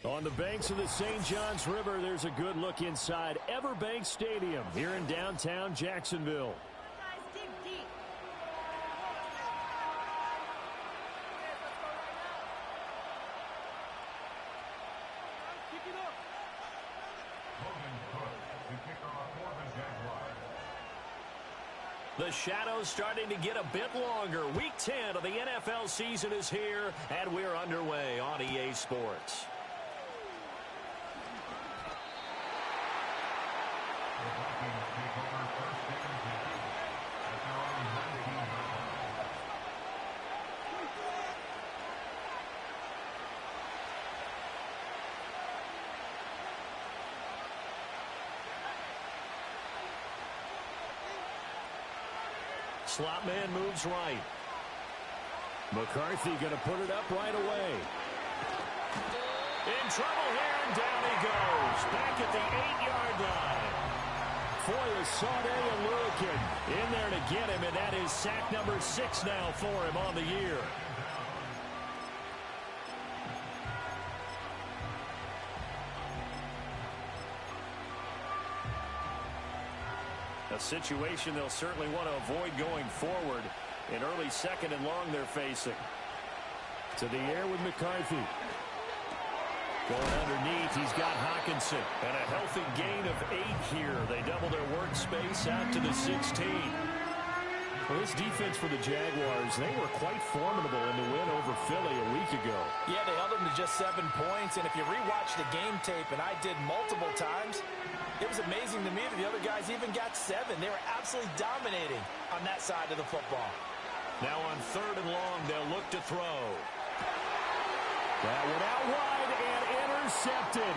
On the banks of the St. Johns River, there's a good look inside Everbank Stadium here in downtown Jacksonville. Guys, dig deep. Kick it up. The shadows starting to get a bit longer. Week 10 of the NFL season is here, and we're underway on EA Sports. Slot man moves right. McCarthy going to put it up right away. In trouble here, and down he goes. Back at the 8-yard line. Foy is Sade and Lurikin in there to get him, and that is sack number 6 now for him on the year. A situation they'll certainly want to avoid going forward. An early second and long they're facing. To the air with McCarthy. Going underneath, he's got Hawkinson. And a healthy gain of 8 here. They double their workspace out to the 16. Well, this defense for the Jaguars, they were quite formidable in the win over Philly a week ago. Yeah, they held them to just 7 points. And if you rewatch the game tape, and I did multiple times, it was amazing to me that the other guys even got 7. They were absolutely dominating on that side of the football. Now on 3rd and long, they'll look to throw. That one out wide and intercepted.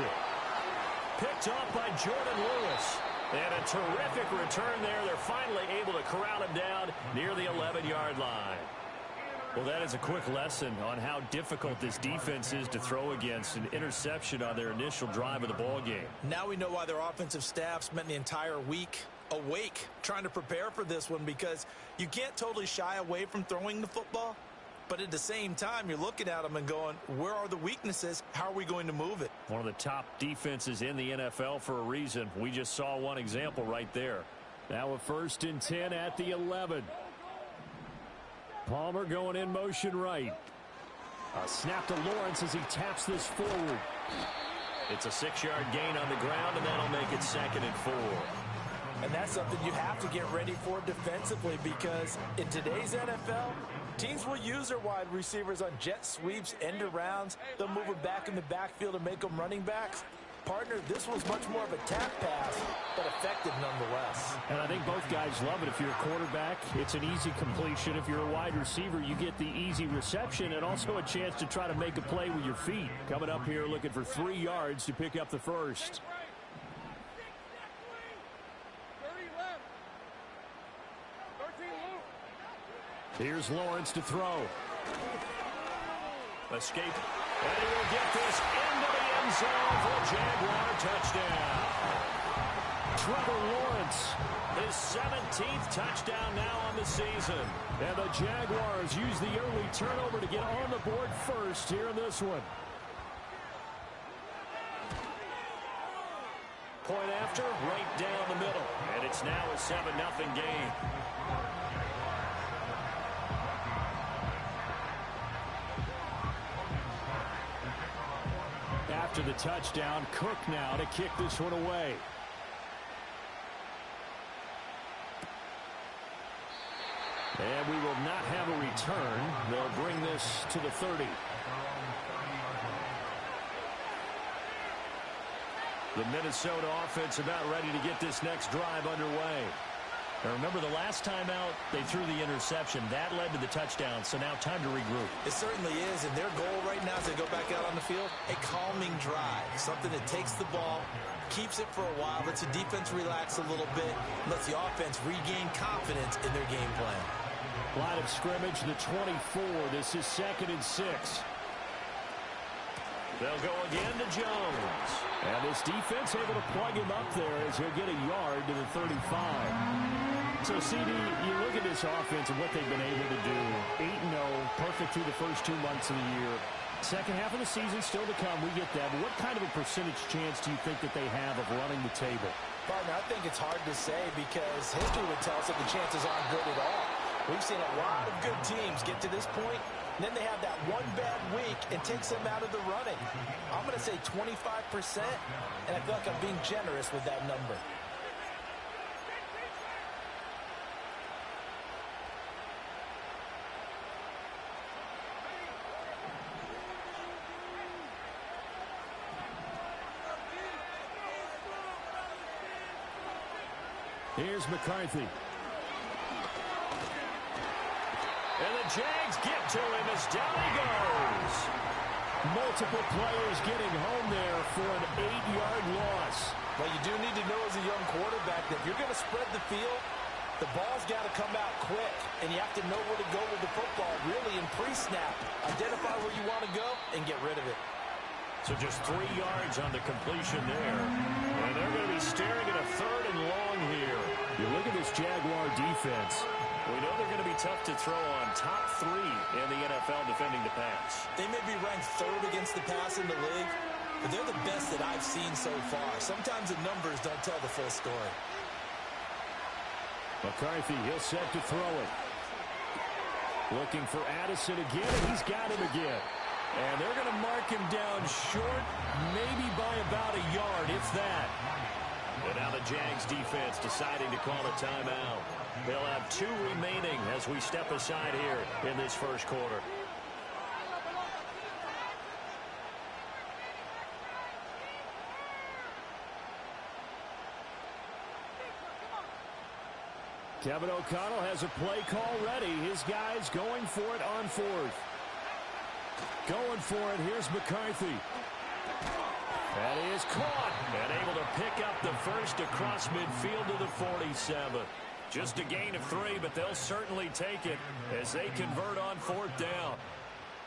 Picked off by Jordan Lewis. And a terrific return there. They're finally able to corral him down near the 11-yard line. Well, that is a quick lesson on how difficult this defense is to throw against. An interception on their initial drive of the ball game. Now we know why their offensive staff spent the entire week awake trying to prepare for this one, because you can't totally shy away from throwing the football. But at the same time, you're looking at them and going, where are the weaknesses? How are we going to move it? One of the top defenses in the NFL for a reason. We just saw one example right there. Now a 1st and 10 at the 11. Palmer going in motion right. A snap to Lawrence as he taps this forward. It's a 6-yard gain on the ground, and that'll make it 2nd and 4. And that's something you have to get ready for defensively, because in today's NFL, teams will use their wide receivers on jet sweeps, end arounds. They'll move them back in the backfield and make them running backs. Partner, this was much more of a tap pass, but effective nonetheless. And I think both guys love it. If you're a quarterback, it's an easy completion. If you're a wide receiver, you get the easy reception and also a chance to try to make a play with your feet. Coming up here looking for 3 yards to pick up the first. Here's Lawrence to throw. Escape. And he will get this into the end zone for a Jaguar touchdown. Trevor Lawrence, his 17th touchdown now on the season. And the Jaguars use the early turnover to get on the board first here in this one. Point after, right down the middle. And it's now a 7-0 game. After the touchdown, Cook now to kick this one away. And we will not have a return. They'll bring this to the 30. The Minnesota offense about ready to get this next drive underway. Now remember, the last time out, they threw the interception. That led to the touchdown, so now time to regroup. It certainly is, and their goal right now as they go back out on the field, a calming drive, something that takes the ball, keeps it for a while, lets the defense relax a little bit, lets the offense regain confidence in their game plan. Line of scrimmage, the 24. This is 2nd and 6. They'll go again to Jones. And this defense able to plug him up there as he'll get a yard to the 35. So, CD, you look at this offense and what they've been able to do. 8-0, perfect through the first 2 months of the year. Second half of the season still to come. We get that. But what kind of a percentage chance do you think that they have of running the table? Partner, I think it's hard to say because history would tell us that the chances aren't good at all. We've seen a lot of good teams get to this point, and then they have that one bad week and takes them out of the running. I'm going to say 25%, and I feel like I'm being generous with that number. Here's McCarthy. And the Jags get to him as down he goes. Multiple players getting home there for an 8-yard loss. Well, you do need to know as a young quarterback that if you're going to spread the field, the ball's got to come out quick, and you have to know where to go with the football, really in pre-snap. Identify where you want to go and get rid of it. So just 3 yards on the completion there. And they're going to be staring at a 3rd and long here. You look at this Jaguar defense. We know they're going to be tough to throw on. Top 3 in the NFL defending the pass. They may be ranked 3rd against the pass in the league, but they're the best that I've seen so far. Sometimes the numbers don't tell the full story. McCarthy, he'll set to throw it. Looking for Addison again, and he's got him again. And they're going to mark him down short, maybe by about a yard, if that. And now the Jags defense deciding to call a timeout. They'll have 2 remaining as we step aside here in this first quarter. Kevin O'Connell has a play call ready. His guys going for it on 4th. Going for it. Here's McCarthy. That is caught and able to pick up the first across midfield to the 47. Just a gain of 3, but they'll certainly take it as they convert on 4th down.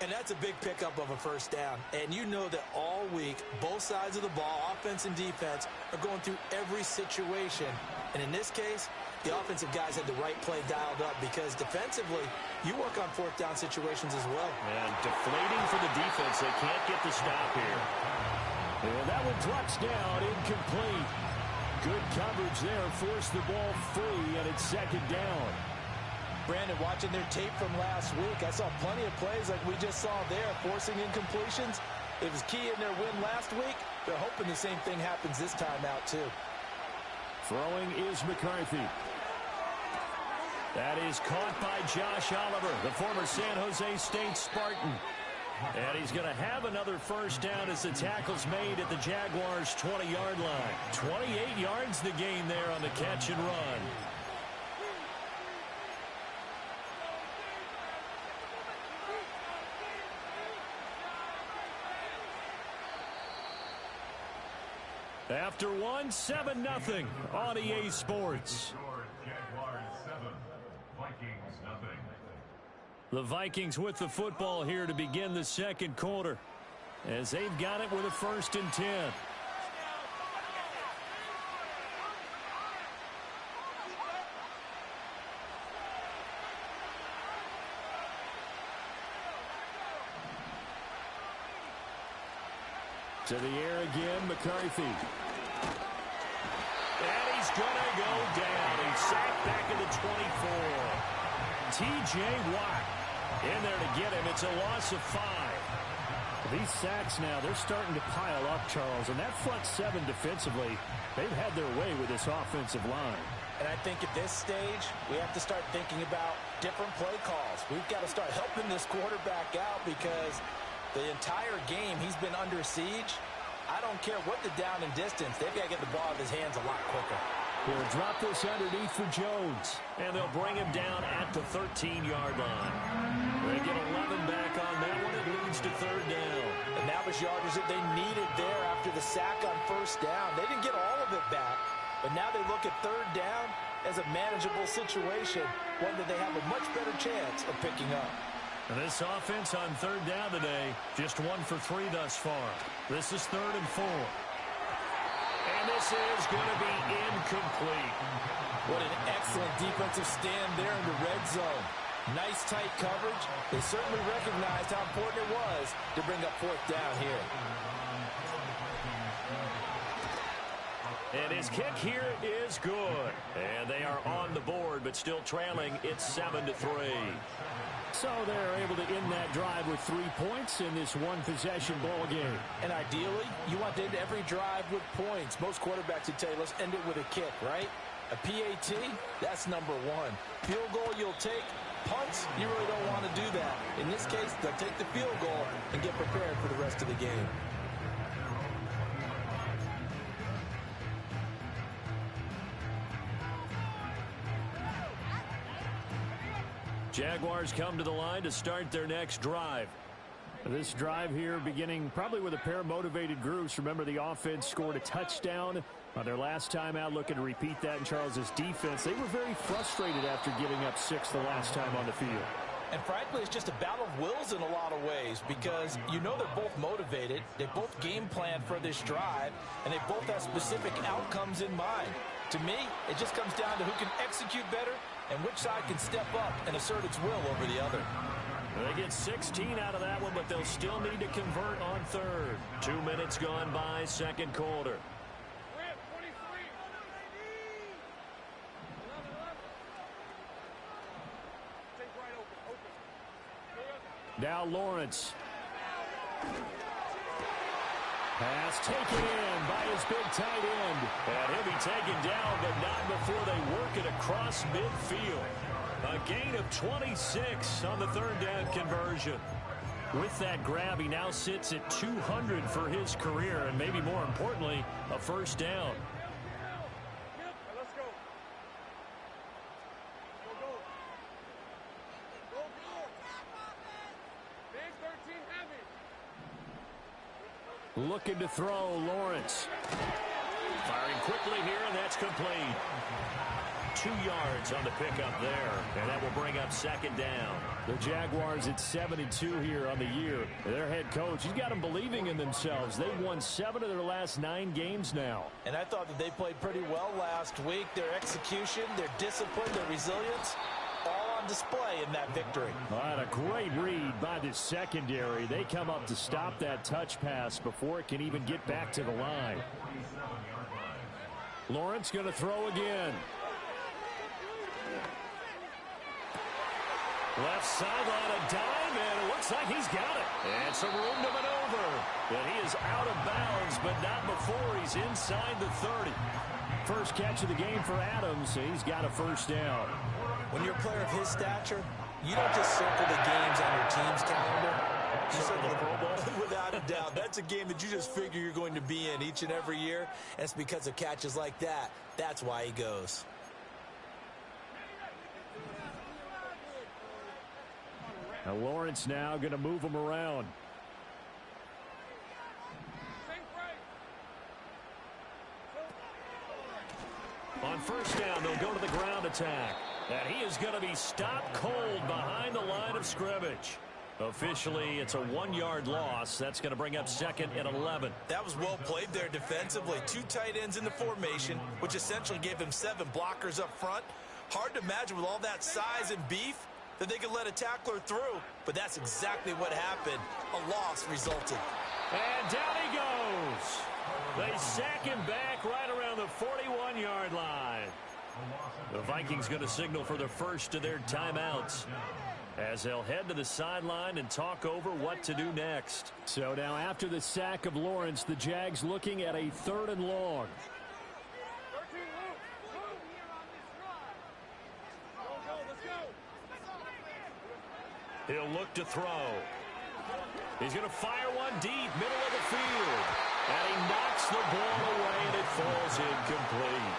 And that's a big pickup of a first down. And you know that all week, both sides of the ball, offense and defense, are going through every situation. And in this case, the offensive guys had the right play dialed up because defensively, you work on 4th down situations as well. And deflating for the defense. They can't get the stop here. And that one drops down, incomplete. Good coverage there, forced the ball free, and it's 2nd down. Brandon, watching their tape from last week, I saw plenty of plays like we just saw there, forcing incompletions. It was key in their win last week. They're hoping the same thing happens this time out, too. Throwing is McCarthy. That is caught by Josh Oliver, the former San Jose State Spartan. And he's going to have another first down as the tackle's made at the Jaguars' 20-yard line. 28 yards the gain there on the catch and run. After 1, 7-0 on EA Sports. Jaguars 7, Vikings nothing. The Vikings with the football here to begin the second quarter as they've got it with a 1st and 10. To the air again, McCarthy. And he's going to go down. He's sacked back at the 24. T.J. Watt in there to get him. It's a loss of 5. These sacks now, they're starting to pile up, Charles. And that front 7 defensively, they've had their way with this offensive line. And I think at this stage, we have to start thinking about different play calls. We've got to start helping this quarterback out because the entire game he's been under siege. I don't care what the down and distance. They've got to get the ball out of his hands a lot quicker. He'll drop this underneath for Jones. And they'll bring him down at the 13-yard line. They get 11 back on that one. It leads to 3rd down. And that was yardage that they needed there after the sack on 1st down. They didn't get all of it back. But now they look at 3rd down as a manageable situation, one that they have a much better chance of picking up. And this offense on 3rd down today, just 1 for 3 thus far. This is 3rd and 4. And this is going to be incomplete. What an excellent defensive stand there in the red zone. Nice tight coverage. They certainly recognized how important it was to bring up fourth down here. And his kick here is good. And they are on the board, but still trailing. It's 7-3. So they're able to end that drive with 3 points in this one-possession ball game. And ideally, you want to end every drive with points. Most quarterbacks would tell you, let's end it with a kick, right? A PAT, that's number one. Field goal you'll take. Punts, you really don't want to do that. In this case, they'll take the field goal and get prepared for the rest of the game. Jaguars come to the line to start their next drive. This drive here beginning probably with a pair of motivated groups. Remember, the offense scored a touchdown on their last time out, looking to repeat that in Charles's defense. They were very frustrated after giving up 6 the last time on the field. And frankly, it's just a battle of wills in a lot of ways because you know they're both motivated. They both game plan for this drive, and they both have specific outcomes in mind. To me, it just comes down to who can execute better and which side can step up and assert its will over the other. They get 16 out of that one, but they'll still need to convert on third. 2 minutes gone by, second quarter. Now Lawrence. Pass taken in by his big tight end. And he'll be taken down, but not before they work it across midfield. A gain of 26 on the third down conversion. With that grab, he now sits at 200 for his career, and maybe more importantly, a first down. Looking to throw, Lawrence. Firing quickly here, and that's complete. 2 yards on the pickup there, and that will bring up second down. The Jaguars at 7-2 here on the year. Their head coach, he's got them believing in themselves. They've won 7 of their last 9 games now. And I thought that they played pretty well last week. Their execution, their discipline, their resilience, all on display in that victory. And a great read by the secondary. They come up to stop that touch pass before it can even get back to the line. Lawrence going to throw again. Left sideline, a dime, and it looks like he's got it. And some room to maneuver. And he is out of bounds, but not before he's inside the 30. First catch of the game for Adams. He's got a first down. When you're a player of his stature, you don't just circle the games on your team's calendar. You circle the Pro Bowl. Without a doubt. That's a game that you just figure you're going to be in each and every year. And it's because of catches like that. That's why he goes. Now Lawrence now going to move him around. On first down, they'll go to the ground attack. And he is going to be stopped cold behind the line of scrimmage. Officially, it's a 1-yard loss. That's going to bring up second and 11. That was well played there defensively. 2 tight ends in the formation, which essentially gave him 7 blockers up front. Hard to imagine with all that size and beef that they could let a tackler through, but that's exactly what happened. A loss resulted. And down he goes. They sack him back right around the 41-yard line. The Vikings going to signal for the first of their timeouts as they'll head to the sideline and talk over what to do next. So now after the sack of Lawrence, the Jags looking at a 3rd and long. He'll look to throw. He's going to fire one deep, middle of the field. And he knocks the ball away, and it falls incomplete.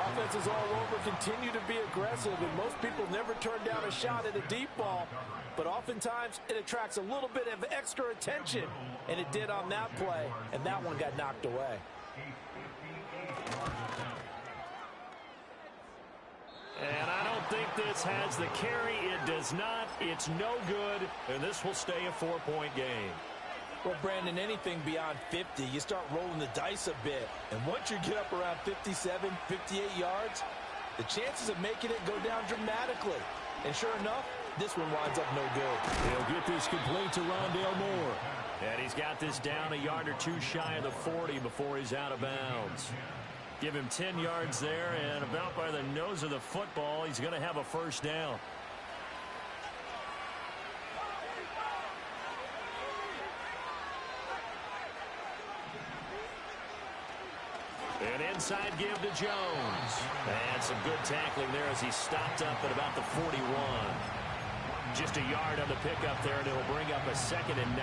Offenses all over continue to be aggressive, and most people never turn down a shot at a deep ball. But oftentimes, it attracts a little bit of extra attention, and it did on that play, and that one got knocked away. And I don't think this has the carry. It does not. It's no good, and this will stay a 4-point game. Well, Brandon, anything beyond 50, you start rolling the dice a bit. And once you get up around 57, 58 yards, the chances of making it go down dramatically. And sure enough, this one winds up no good. He'll get this complete to Rondale Moore. And he's got this down a yard or two shy of the 40 before he's out of bounds. Give him 10 yards there, and about by the nose of the football, he's going to have a first down. An inside give to Jones. And some good tackling there as he stopped up at about the 41. Just a yard on the pickup there, and it'll bring up a 2nd and 9.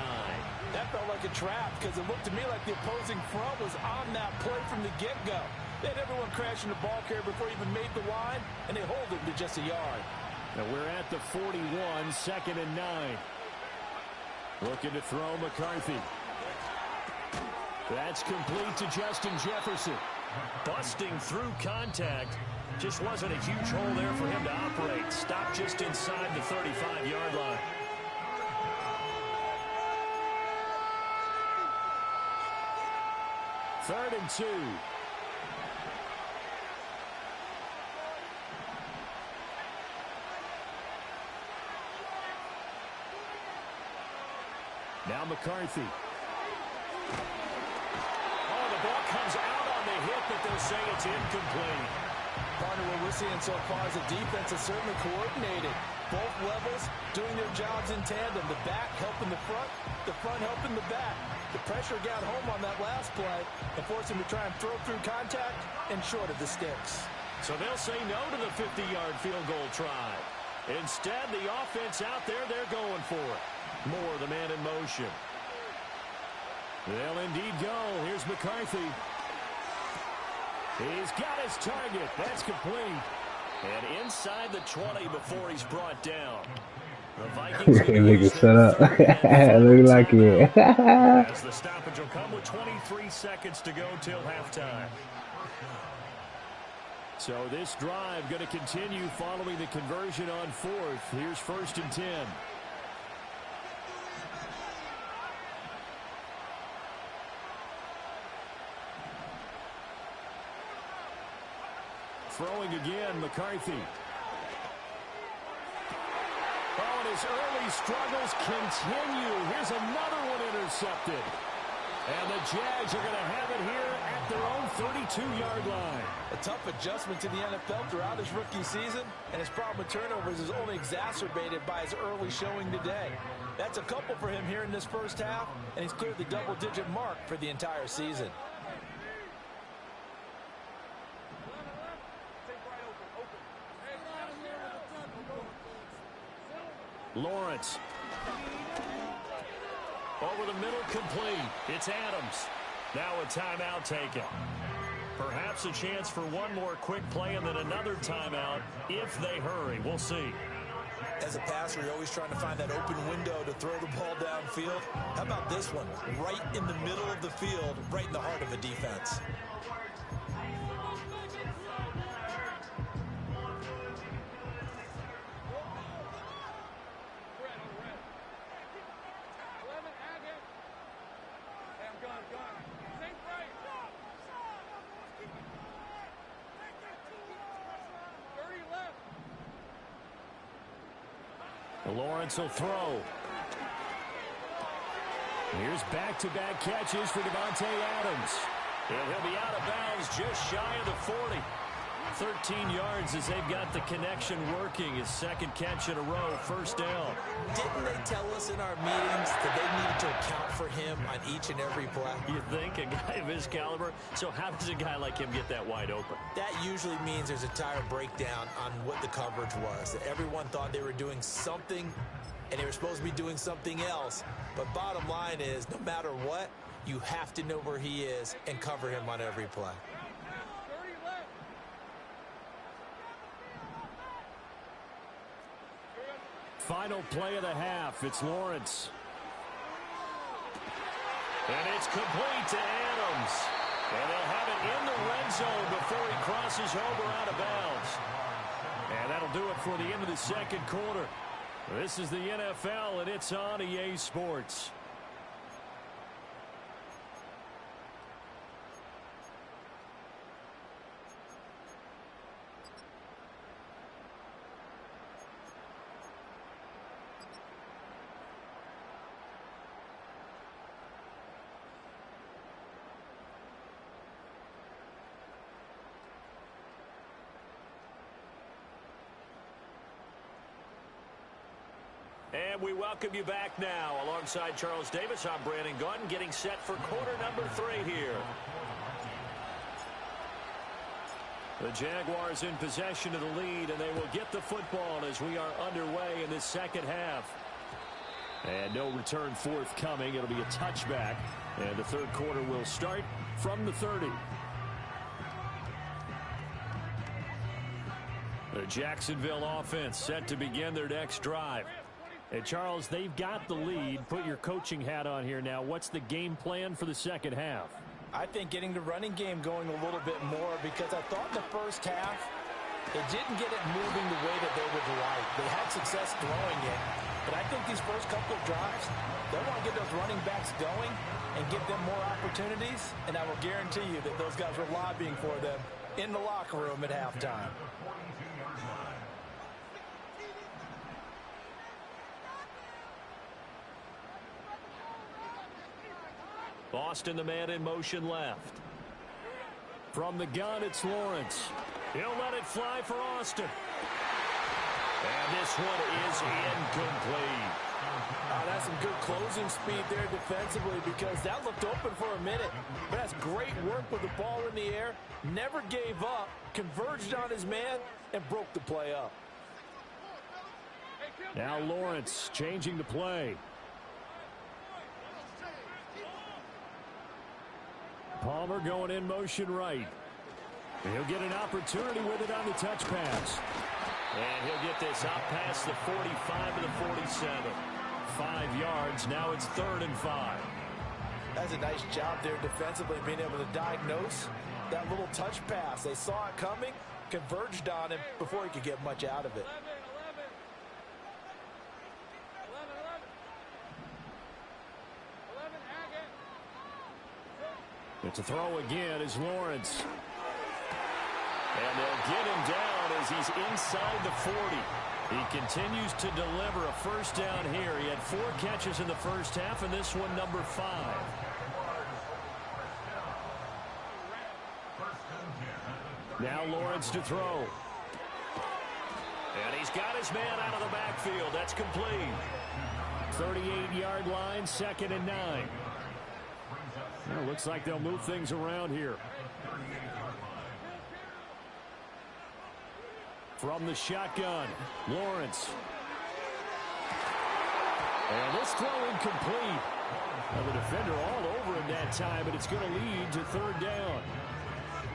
That felt like a trap because it looked to me like the opposing front was on that play from the get-go. They had everyone crashing the ball carrier before he even made the line, and they hold it to just a yard. Now we're at the 41, 2nd and 9. Looking to throw McCarthy. That's complete to Justin Jefferson. Busting through contact. Just wasn't a huge hole there for him to operate. Stopped just inside the 35-yard line. Third and 2. Now McCarthy. Oh, the ball comes out on the hit, but they'll say it's incomplete. Partner, what we're seeing so far is the defense is certainly coordinated. Both levels doing their jobs in tandem. The back helping the front helping the back. The pressure got home on that last play and forced him to try and throw through contact and short of the sticks. So they'll say no to the 50-yard field goal try. Instead, the offense out there, they're going for it. Moore, the man in motion. They'll indeed go. Here's McCarthy. He's got his target. That's complete. And inside the 20 before he's brought down. The Vikings Nigga, shut up. Look like it. as the stoppage will come with 23 seconds to go till halftime. So this drive going to continue following the conversion on 4th. Here's 1st and 10. Throwing again, McCarthy. Oh, and his early struggles continue. Here's another one intercepted. And the Jags are going to have it here at their own 32-yard line. A tough adjustment to the NFL throughout his rookie season, and his problem with turnovers is only exacerbated by his early showing today. That's a couple for him here in this first half, and he's cleared the double-digit mark for the entire season. Lawrence. Over the middle, complete. It's Adams. Now a timeout taken. Perhaps a chance for one more quick play and then another timeout if they hurry. We'll see. As a passer, you're always trying to find that open window to throw the ball downfield. How about this one? Right in the middle of the field, right in the heart of a defense. Lawrence will throw. Here's back-to-back catches for Davante Adams. And he'll be out of bounds just shy of the 40. 13 yards as they've got the connection working. His second catch in a row, first down. Didn't they tell us in our meetings that they needed to account for him on each and every play? You think, a guy of his caliber? So how does a guy like him get that wide open? That usually means there's a tire breakdown on what the coverage was. That everyone thought they were doing something, and they were supposed to be doing something else. But bottom line is, no matter what, you have to know where he is and cover him on every play. Final play of the half. It's Lawrence. And it's complete to Adams. And they'll have it in the red zone before he crosses over out of bounds. And that'll do it for the end of the second quarter. This is the NFL, and it's on EA Sports. And we welcome you back now. Alongside Charles Davis, I'm Brandon Gaudin, getting set for quarter number 3 here. The Jaguars in possession of the lead, and they will get the football as we are underway in this second half. And no return forthcoming. It'll be a touchback, and the third quarter will start from the 30. The Jacksonville offense set to begin their next drive. And Charles, they've got the lead. Put your coaching hat on here now. What's the game plan for the second half? I think getting the running game going a little bit more, because I thought in the first half they didn't get it moving the way that they would like. They had success throwing it, but I think these first couple of drives, they want to get those running backs going and give them more opportunities, and I will guarantee you that those guys were lobbying for them in the locker room at halftime. Boston, the man in motion left. From the gun, it's Lawrence. He'll let it fly for Austin. And this one is incomplete. That's some good closing speed there defensively, because that looked open for a minute. But that's great work with the ball in the air. Never gave up, converged on his man, and broke the play up. Now Lawrence changing the play. Palmer going in motion right. He'll get an opportunity with it on the touch pass. And he'll get this out past the 45 to the 47. 5 yards. Now it's 3rd and 5. That's a nice job there defensively, being able to diagnose that little touch pass. They saw it coming, converged on him before he could get much out of it. It's a throw again as Lawrence. And they'll get him down as he's inside the 40. He continues to deliver a first down here. He had 4 catches in the first half, and this one number 5. Now Lawrence to throw. And he's got his man out of the backfield. That's complete. 38-yard line, 2nd and 9. Well, looks like they'll move things around here. From the shotgun, Lawrence. And this throw incomplete. Well, the defender all over him that time, but it's going to lead to 3rd down.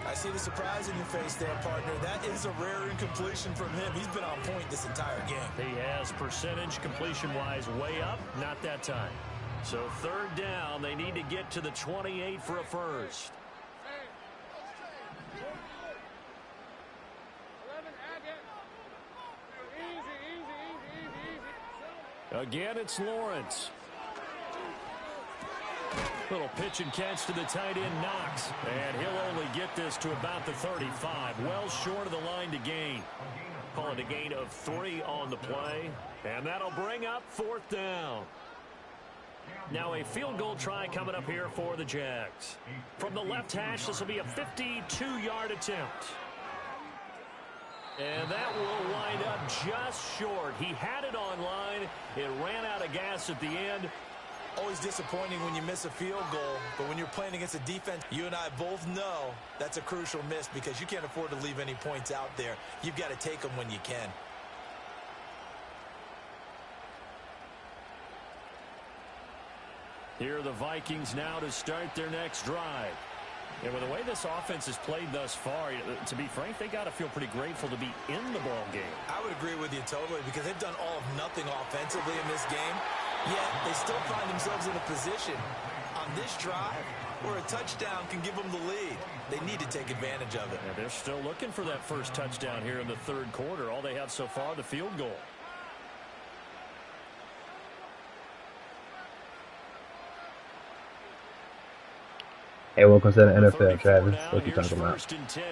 I see the surprise in your face there, partner. That is a rare incompletion from him. He's been on point this entire game. He has percentage completion-wise way up, not that time. So 3rd down, they need to get to the 28 for a first. Again, it's Lawrence. Little pitch and catch to the tight end, Knox. And he'll only get this to about the 35. Well short of the line to gain. Call it a gain of 3 on the play. And that'll bring up 4th down. Now a field goal try coming up here for the Jags. From the left hash, this will be a 52-yard attempt. And that will wind up just short. He had it on line. It ran out of gas at the end. Always disappointing when you miss a field goal, but when you're playing against a defense, you and I both know that's a crucial miss, because you can't afford to leave any points out there. You've got to take them when you can. Here are the Vikings now to start their next drive. And with the way this offense has played thus far, to be frank, they got to feel pretty grateful to be in the ball game. I would agree with you totally, because they've done all of nothing offensively in this game, yet they still find themselves in a position on this drive where a touchdown can give them the lead. They need to take advantage of it. And they're still looking for that first touchdown here in the 3rd quarter. All they have so far, the field goal. Hey, welcome to the NFL, Travis. What you talking about? 1st and 10.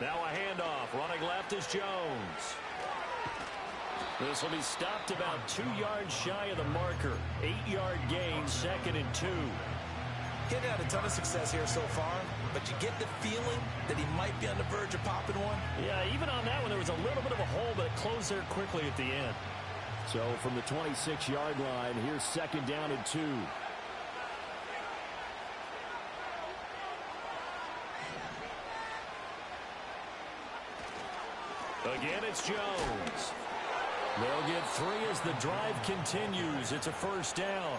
Now a handoff. Running left is Jones. This will be stopped about 2 yards shy of the marker. 8-yard gain, 2nd and 2. He hadn't had a ton of success here so far, but you get the feeling that he might be on the verge of popping one. Yeah, even on that one, there was a little bit of a hole, but it closed there quickly at the end. So from the 26-yard line, here's 2nd down and 2. Again, it's Jones. They'll get 3 as the drive continues. It's a 1st down.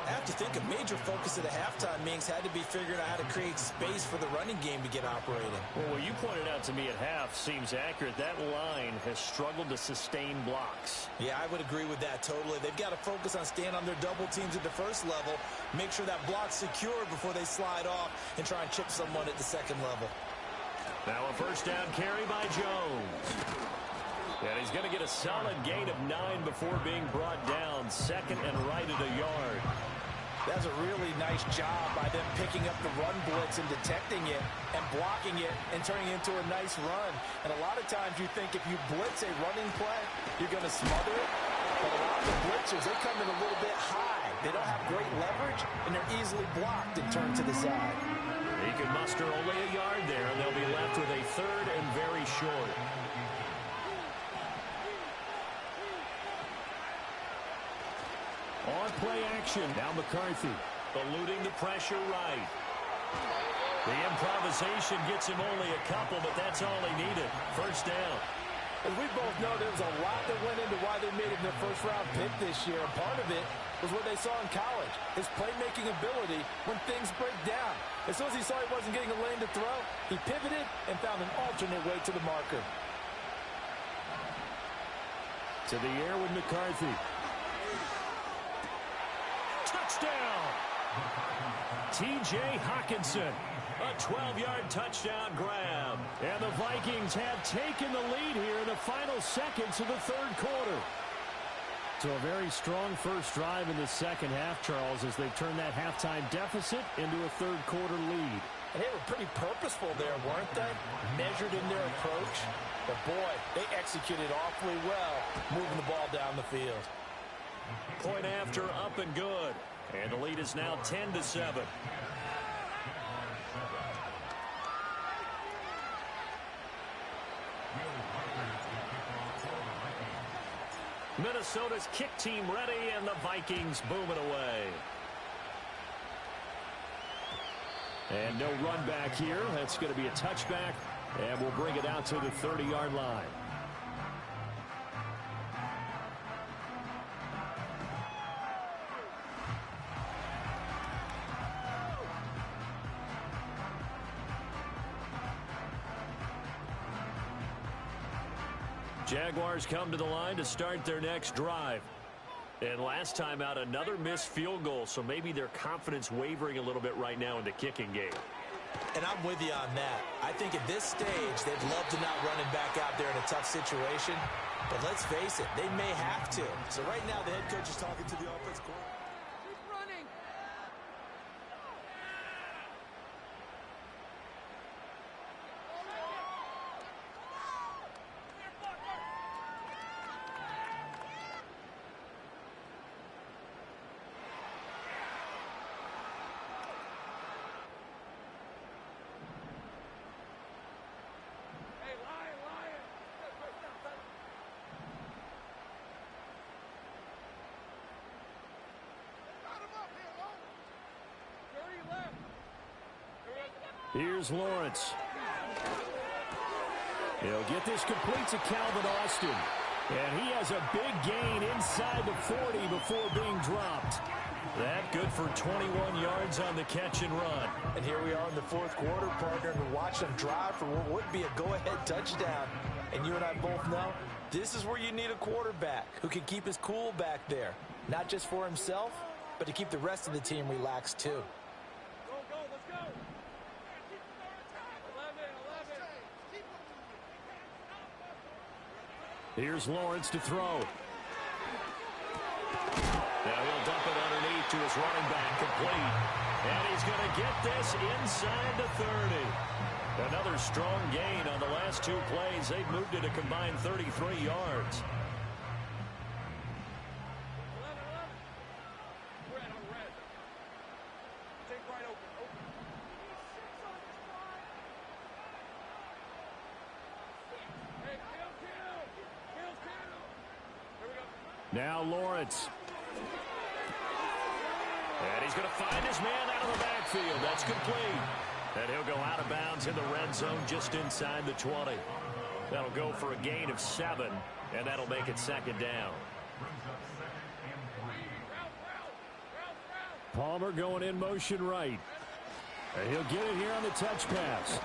I have to think a major focus of the halftime meetings had to be figuring out how to create space for the running game to get operating. Well, what you pointed out to me at half seems accurate. That line has struggled to sustain blocks. Yeah, I would agree with that totally. They've got to focus on staying on their double teams at the first level, make sure that block's secured before they slide off and try and chip someone at the second level. Now a 1st down carry by Jones. And he's going to get a solid gain of 9 before being brought down. 2nd and right at a yard. That's a really nice job by them picking up the run blitz and detecting it and blocking it and turning it into a nice run. And a lot of times you think if you blitz a running play, you're going to smother it. But a lot of the blitzers, they come in a little bit high. They don't have great leverage, and they're easily blocked and turned to the side. He can muster only a yard there, and they'll be left with a 3rd and very short. On play action, now McCarthy. Eluding the pressure right. The improvisation gets him only a couple, but that's all he needed. 1st down. As we both know, there was a lot that went into why they made it their 1st-round pick this year. And part of it was what they saw in college, his playmaking ability when things break down. As soon as he saw he wasn't getting a lane to throw, he pivoted and found an alternate way to the marker. To the air with McCarthy. Touchdown! T.J. Hawkinson. A 12-yard touchdown grab. And the Vikings have taken the lead here in the final seconds of the 3rd quarter. So a very strong first drive in the 2nd half, Charles, as they've turned that halftime deficit into a 3rd quarter lead. And they were pretty purposeful there, weren't they? Measured in their approach. But, boy, they executed awfully well, moving the ball down the field. Point after, up and good. And the lead is now 10-7. Minnesota's kick team ready, and the Vikings boom it away. And no run back here. That's going to be a touchback, and we'll bring it out to the 30-yard line. Jaguars come to the line to start their next drive. And last time out, another missed field goal, so maybe their confidence wavering a little bit right now in the kicking game. And I'm with you on that. I think at this stage, they'd love to not run him back out there in a tough situation. But let's face it, they may have to. So right now, the head coach is talking to the offense coordinator. Keep running. Hey, Lion. Here's Lawrence. He'll get this complete to Calvin Austin. And he has a big gain inside the 40 before being dropped. That good for 21 yards on the catch and run. And here we are in the 4th quarter, partner, and watch them drive for what would be a go-ahead touchdown. And you and I both know this is where you need a quarterback who can keep his cool back there. Not just for himself, but to keep the rest of the team relaxed too. Go, let's go. 11. Here's Lawrence to throw. Now he'll dump it underneath to his running back, complete. And he's going to get this inside the 30. Another strong gain on the last 2 plays. They've moved it a combined 33 yards. 11. We're at our red. Take right open. Now Lawrence. And he's going to find his man out of the backfield. That's complete. And he'll go out of bounds in the red zone just inside the 20. That'll go for a gain of 7, and that'll make it second down. Palmer going in motion right. And he'll get it here on the touch pass.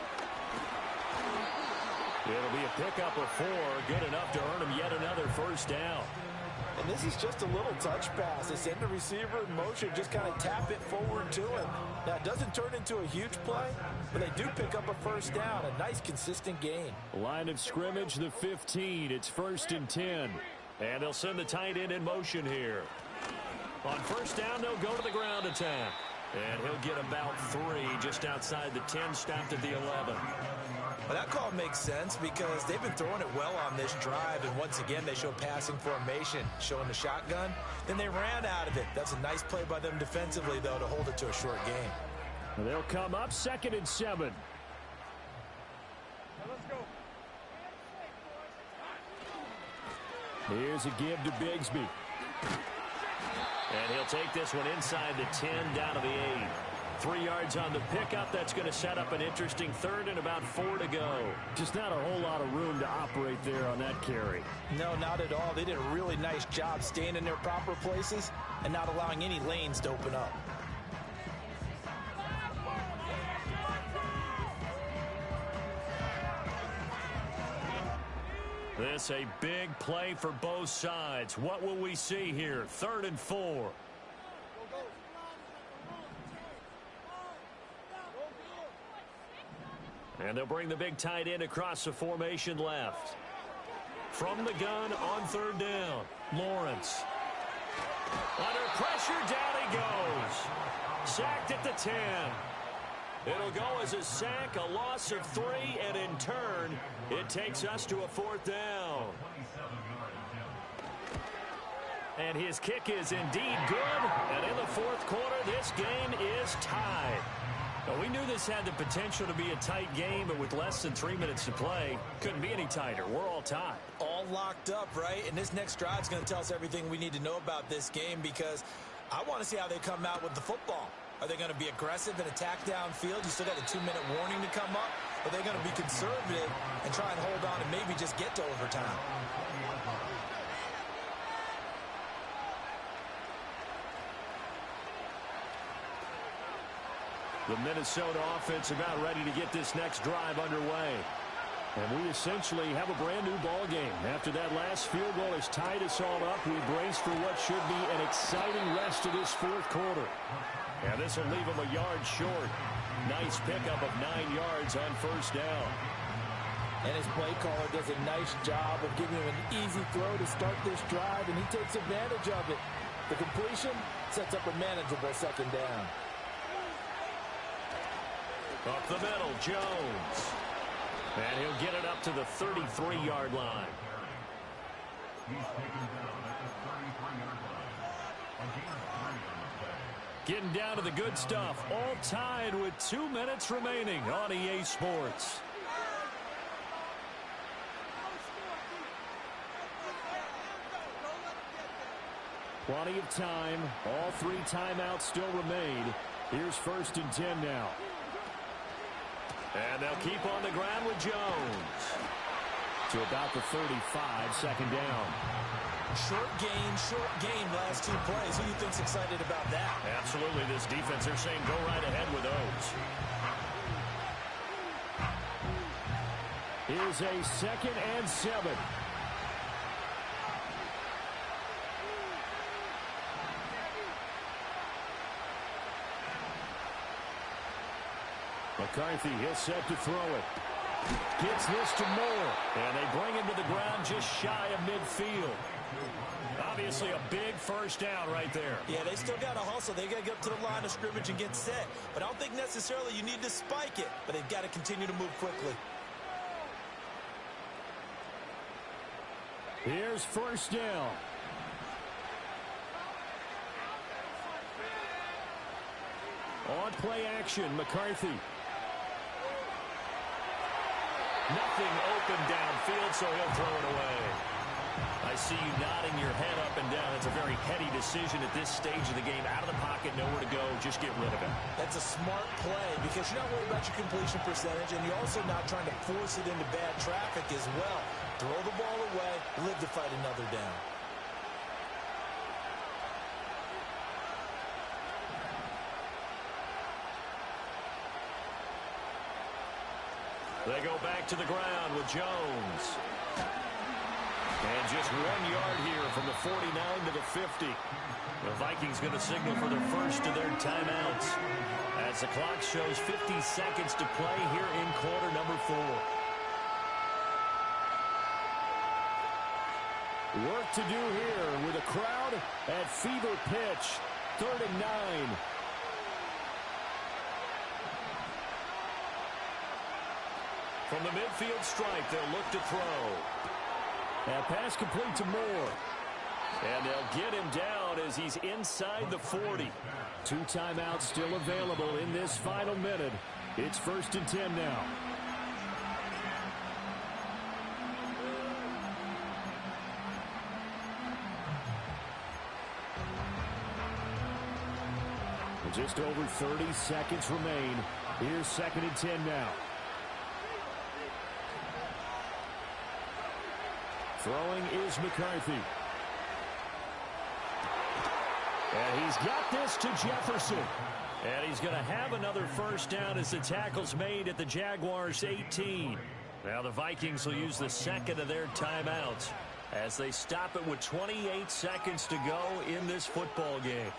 It'll be a pickup of 4, good enough to earn him yet another first down. And this is just a little touch pass. They send the receiver in motion, just kind of tap it forward to him. Now, it doesn't turn into a huge play, but they do pick up a first down. A nice, consistent gain. Line of scrimmage, the 15. It's 1st and 10. And they'll send the tight end in motion here. On first down, they'll go to the ground attack. And he'll get about 3 just outside the 10, stopped at the 11. Well, that call makes sense because they've been throwing it well on this drive, and once again, they show passing formation, showing the shotgun. Then they ran out of it. That's a nice play by them defensively, though, to hold it to a short game. They'll come up 2nd and 7. Let's go. Here's a give to Bigsby. And he'll take this one inside the 10, down to the 8. 3 yards on the pickup. That's going to set up an interesting 3rd and about 4 to go. Just not a whole lot of room to operate there on that carry. No, not at all. They did a really nice job staying in their proper places and not allowing any lanes to open up. This a big play for both sides. What will we see here? 3rd and 4. And they'll bring the big tight end across the formation left. From the gun on 3rd down, Lawrence. Under pressure, down he goes. Sacked at the 10. It'll go as a sack, a loss of 3, and in turn, it takes us to a 4th down. And his kick is indeed good. And in the 4th quarter, this game is tied. Now, we knew this had the potential to be a tight game, but with less than 3 minutes to play, couldn't be any tighter. We're all tied. All locked up, right? And this next drive is going to tell us everything we need to know about this game because I want to see how they come out with the football. Are they going to be aggressive and attack downfield? You still got a 2-minute warning to come up. Are they going to be conservative and try and hold on and maybe just get to overtime? The Minnesota offense about ready to get this next drive underway. And we essentially have a brand new ball game. After that last field goal has tied us all up, we brace for what should be an exciting rest of this 4th quarter. And this will leave them a yard short. Nice pickup of 9 yards on first down. And his play caller does a nice job of giving him an easy throw to start this drive, and he takes advantage of it. The completion sets up a manageable 2nd down. Up the middle, Jones. And he'll get it up to the 33-yard line. Getting down to the good stuff. All tied with 2 minutes remaining on EA Sports. Plenty of time. All 3 timeouts still remain. Here's 1st and 10 now. And they'll keep on the ground with Jones. To about the 35, 2nd down. Short gain, last 2 plays. Who do you think's excited about that? Absolutely, this defense, they're saying go right ahead with those. Here's a 2nd and 7. McCarthy, he'll set to throw it. Gets this to Moore. And they bring him to the ground just shy of midfield. Obviously a big first down right there. Yeah, they still got to hustle. They got to get up to the line of scrimmage and get set. But I don't think necessarily you need to spike it. But they've got to continue to move quickly. Here's 1st down. On play action, McCarthy. Nothing open downfield, so he'll throw it away. I see you nodding your head up and down. It's a very heady decision at this stage of the game. Out of the pocket, nowhere to go. Just get rid of it. That's a smart play because you're not worried about your completion percentage, and you're also not trying to force it into bad traffic as well. Throw the ball away, live to fight another down. They go back to the ground with Jones. And just 1 yard here from the 49 to the 50. The Vikings going to signal for their first of their timeouts as the clock shows 50 seconds to play here in quarter number 4. Work to do here with a crowd at fever pitch. 3rd and 9. From the midfield stripe, they'll look to throw. That pass complete to Moore. And they'll get him down as he's inside the 40. 2 timeouts still available in this final minute. It's 1st and 10 now. Just over 30 seconds remain. Here's 2nd and 10 now. Throwing is McCarthy. And he's got this to Jefferson. And he's going to have another first down as the tackle's made at the Jaguars 18. Now the Vikings will use the second of their timeouts as they stop it with 28 seconds to go in this football game.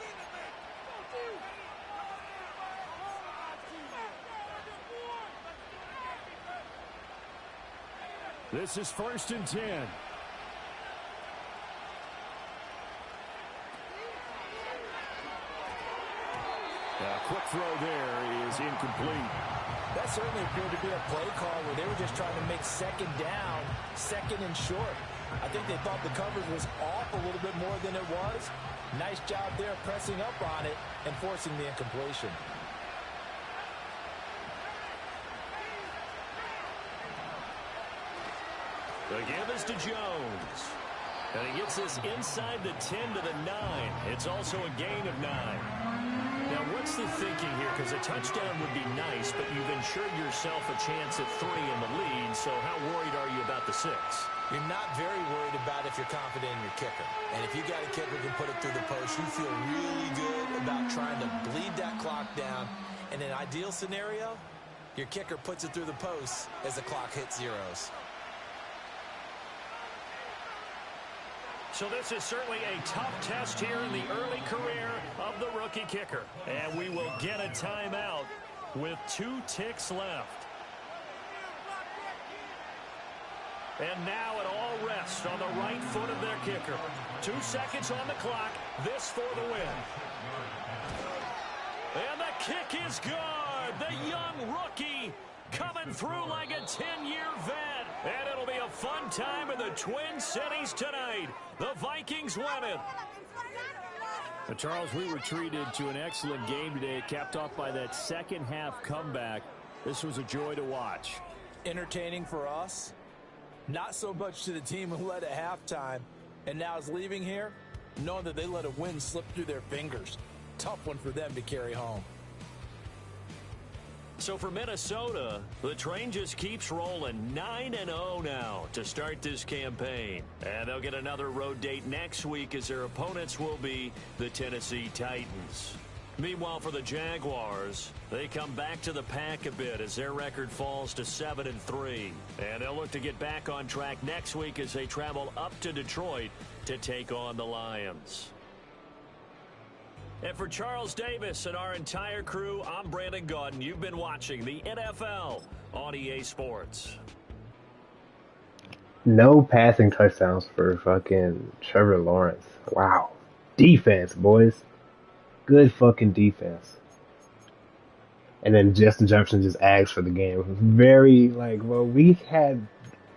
This is 1st and 10. A quick throw there is incomplete. That certainly appeared to be a play call where they were just trying to make 2nd down, 2nd and short. I think they thought the coverage was off a little bit more than it was. Nice job there pressing up on it and forcing the incompletion. The give is to Jones. And he gets this inside the 10 to the 9. It's also a gain of 9. Now, what's the thinking here? Because a touchdown would be nice, but you've ensured yourself a chance at 3 in the lead, so how worried are you about the 6? You're not very worried about if you're confident in your kicker. And if you got a kicker who can put it through the post, you feel really good about trying to bleed that clock down. In an ideal scenario, your kicker puts it through the post as the clock hits zeros. So this is certainly a tough test here in the early career of the rookie kicker. And we will get a timeout with 2 ticks left. And now it all rests on the right foot of their kicker. 2 seconds on the clock. This for the win. And the kick is good. The young rookie coming through like a 10-year vet. And it'll be a fun time in the Twin Cities tonight. The Vikings win it. But Charles, we were treated to an excellent game today, capped off by that second half comeback. This was a joy to watch. Entertaining for us. Not so much to the team who led at halftime and now is leaving here, knowing that they let a win slip through their fingers. Tough one for them to carry home. So for Minnesota, the train just keeps rolling. 9-0 now to start this campaign. And they'll get another road date next week as their opponents will be the Tennessee Titans. Meanwhile, for the Jaguars, they come back to the pack a bit as their record falls to 7-3. And they'll look to get back on track next week as they travel up to Detroit to take on the Lions. And for Charles Davis and our entire crew, I'm Brandon Gaudin. You've been watching the NFL on EA Sports. No passing touchdowns for fucking Trevor Lawrence. Wow. Defense, boys. Good fucking defense. And then Justin Jefferson just asked for the game. Very, like, well, we had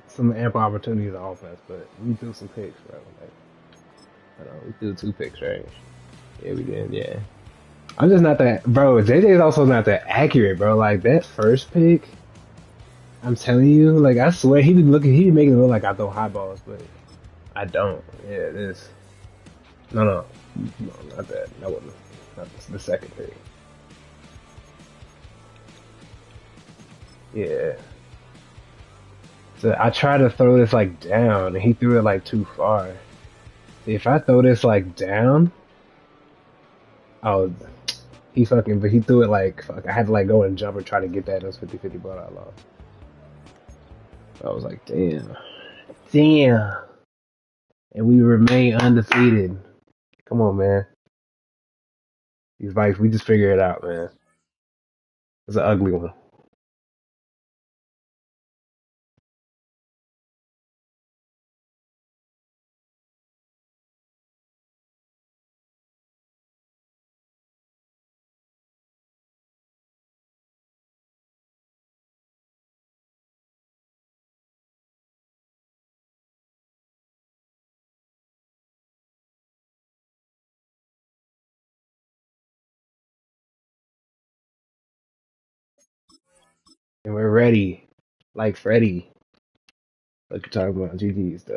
some ample opportunities on offense, but we threw some picks, bro. Like, I don't know, we threw 2 picks, right? Yeah, we did, yeah. I'm just not that, bro, JJ's also not that accurate, bro. Like, that first pick, I'm telling you, like, I swear, he be making it look like I throw high balls, but I don't. Yeah, it is. No, not that. That wasn't. Not the second thing. Yeah. So I tried to throw this like down, and he threw it like too far. If I throw this like down, oh, but he threw it like, fuck, I had to like go and jump and try to get that. It was 50-50, but I lost. I was like, damn. Damn. And we remain undefeated. Come on, man. These Vikes, we just figure it out, man. It's an ugly one. And we're ready. Like Freddy. Like you're talking about GG's, though.